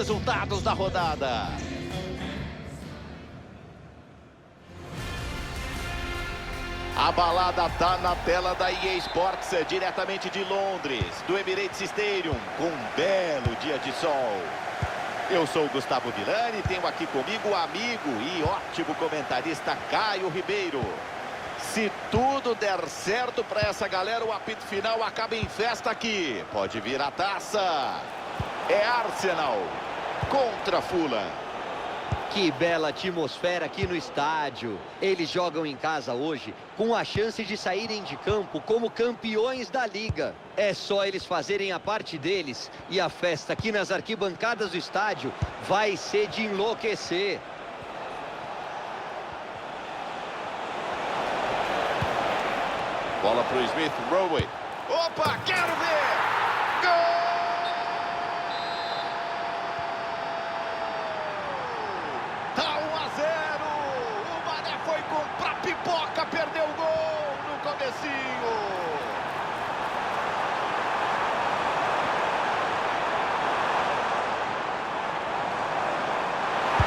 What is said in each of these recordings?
resultados da rodada. A balada tá na tela da EA Sports, diretamente de Londres, do Emirates Stadium, com um belo dia de sol. Eu sou o Gustavo Villani e tenho aqui comigo o amigo e ótimo comentarista Caio Ribeiro. Se tudo der certo para essa galera, o apito final acaba em festa aqui. Pode vir a taça. É Arsenal contra Fulham. Que bela atmosfera aqui no estádio. Eles jogam em casa hoje com a chance de saírem de campo como campeões da liga. É só eles fazerem a parte deles e a festa aqui nas arquibancadas do estádio vai ser de enlouquecer. Bola para o Smith Rowe. Opa, quero ver! Gol! Tá 1 a 0. O Mané foi comprar pipoca, perdeu o gol no comecinho.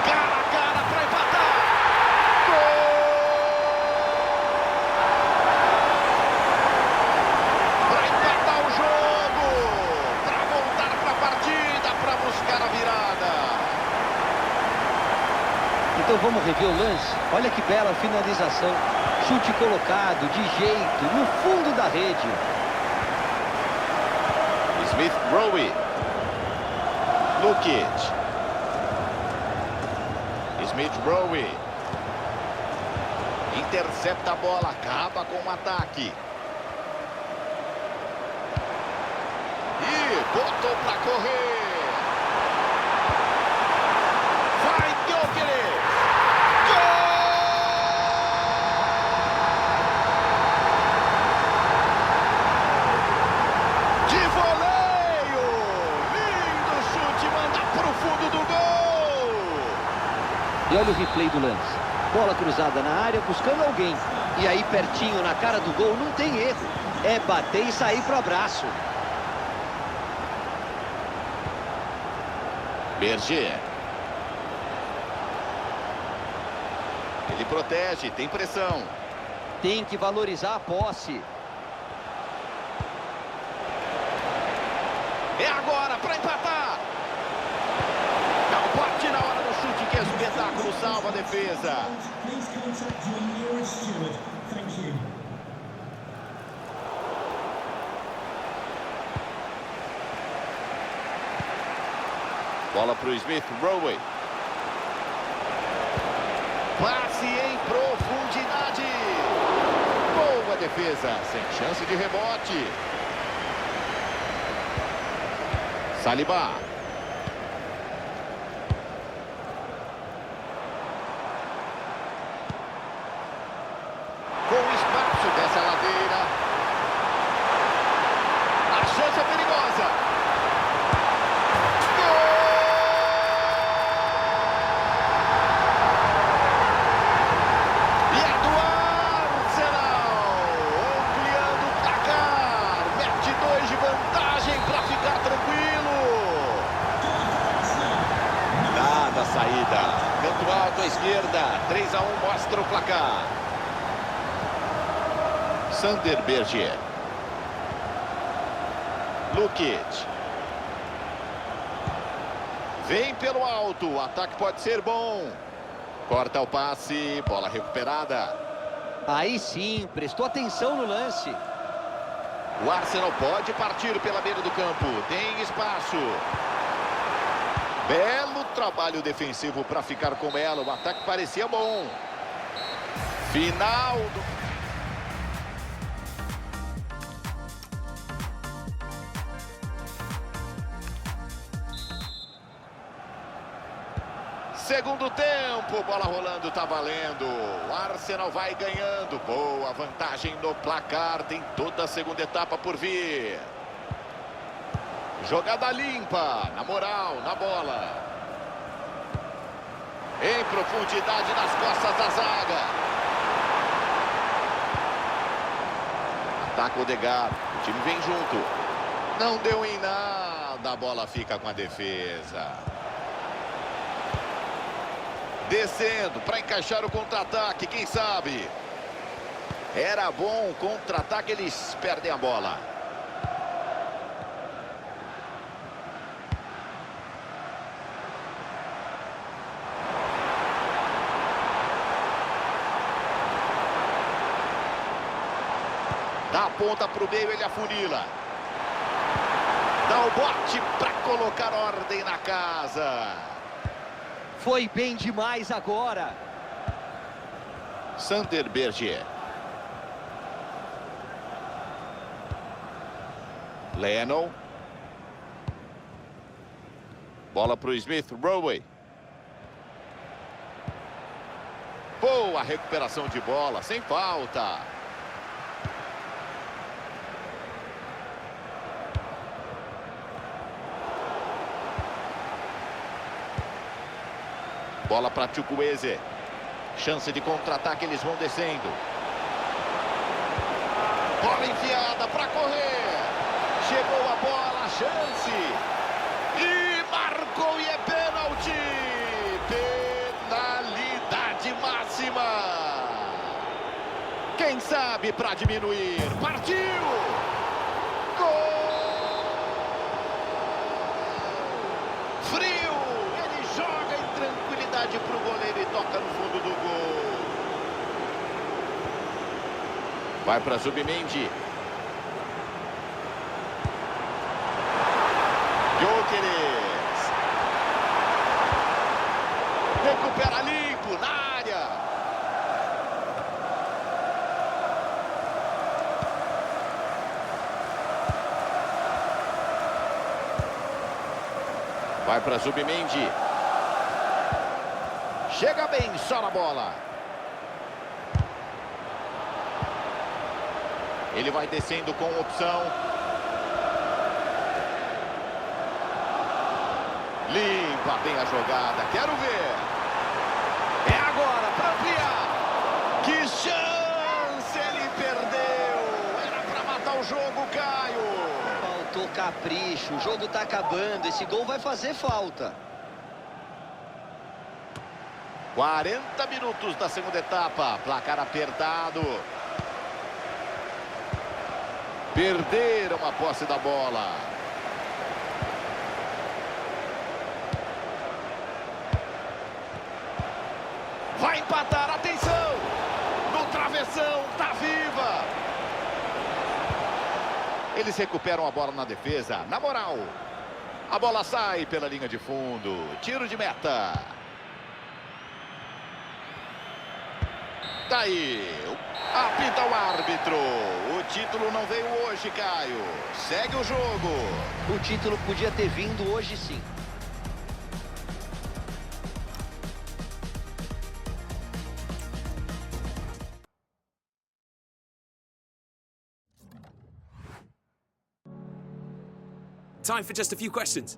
Cara a cara para empatar. Para empatar o jogo, para voltar para a partida, para buscar a virada. Então vamos rever o lance. Olha que bela finalização. Chute colocado de jeito, no fundo da rede. Smith Rowe. Lukic. Smith Rowe. Intercepta a bola, acaba com o ataque. E botou para correr. Vai, Gyökeres. De voleio. Lindo chute, manda pro fundo do gol. E olha o replay do lance. Bola cruzada na área buscando alguém. E aí pertinho na cara do gol não tem erro. É bater e sair pro abraço. Berger. Ele protege, tem pressão. Tem que valorizar a posse. É agora para empatar. Dá um corte na hora do chute, que é espetáculo, salva a defesa. Bola para o Smith Rowe. Passe em profundidade. Boa defesa, sem chance de rebote. Saliba. Com espaço dessa ladeira. A chance é perigosa. E é do Arsenal. Ampliando o placar. Mete 2 de vantagem para ficar tranquilo. Nada a saída. Canto alto à esquerda. 3 a 1 mostra o placar. Sander Berger. Lukic. Vem pelo alto. O ataque pode ser bom. Corta o passe. Bola recuperada. Aí sim, prestou atenção no lance. O Arsenal pode partir pela beira do campo. Tem espaço. Belo trabalho defensivo para ficar com ela. O ataque parecia bom. Final do... Segundo tempo, bola rolando, tá valendo. O Arsenal vai ganhando. Boa vantagem no placar. Tem toda a segunda etapa por vir. Jogada limpa, na moral, na bola. Em profundidade nas costas da zaga. Ataca o Odegaard. O time vem junto. Não deu em nada. A bola fica com a defesa. Descendo para encaixar o contra-ataque, quem sabe? Era bom o contra-ataque, eles perdem a bola. Dá a ponta para o meio, ele afunila. Dá o bote para colocar ordem na casa. Foi bem demais agora. Sander Berger. Leno. Bola para o Smith Rowe. Boa recuperação de bola, sem falta. Bola para Chukwueze. Chance de contra-ataque, eles vão descendo. Bola enfiada para correr. Chegou a bola, chance. E marcou e é pênalti. Penalidade máxima. Quem sabe para diminuir. Partiu. Gol. Frio. Ele joga em tranquilidade para o goleiro e toca no fundo do gol. Vai para Zubimendi. Gyökeres. Recupera limpo na área. Vai para Zubimendi. Chega bem, só na bola. Ele vai descendo com opção. Limpa bem a jogada, quero ver. É agora para ampliar. Que chance ele perdeu. Era para matar o jogo, Caio. Faltou capricho, o jogo tá acabando. Esse gol vai fazer falta. 40 minutos da segunda etapa, placar apertado. Perderam a posse da bola. Vai empatar, atenção! No travessão, tá viva! Eles recuperam a bola na defesa, na moral. A bola sai pela linha de fundo, tiro de meta. Tá aí, apita o árbitro. O título não veio hoje, Caio. Segue o jogo. O título podia ter vindo hoje sim. Time for just a few questions.